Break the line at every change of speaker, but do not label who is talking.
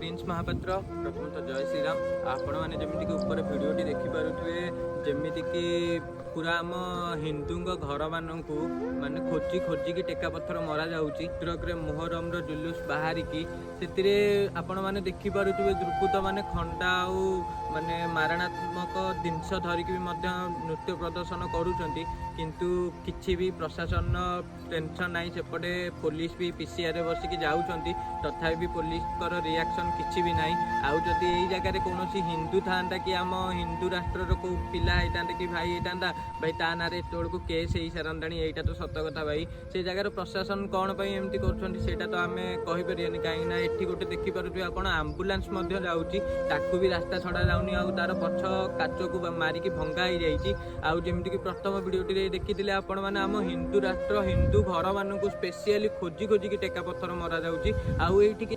Prince Mahapatra प्रथम तो जय श्रीराम। आपण मैंने जमीक ऊपर भिडटी देखिपे जमीक पूरा आम हिंदू घर मानू माने खोजी खोजिकी टेका पत्थर मरा जाऊँगी ट्रक मोहरम जुलूस बाहरिकी से आपण मैंने देखिपे दुर्बृत्त माने खंडा माने मारणात्मक जिनस धरिकी नृत्य प्रदर्शन करुँच किंतु किछि भी प्रशासन टेंशन नाई सेपटे पुलिस भी पीसीआर बसिकी जाऊँच तथापि भी पुलिस रिएक्शन किछि भी नाई। आउ जदि यही जगह कौन हिंदू था कि आम हिंदू राष्ट्र को पिला होता कि भाई होता भाई ता ना को केस हो सारे यहीटा तो सत कथा भाई से जगार प्रशासन कौन पर एमती करा तो आम कहीपर कहीं ये गोटे देखिपे आप आम्बुलांस जाऊँगी भी रास्ता छड़ा जाऊनी आउ तार पछ काच को मारिकी भंगा हो जाइए। आउ जमीक प्रथम भिडियोटी देखी आपण मैंने आम हिंदू राष्ट्र हिंदू घर मानू स्पेशली खोजी खोजिकी टेका पत्थर मरा जाऊँगी आउ ये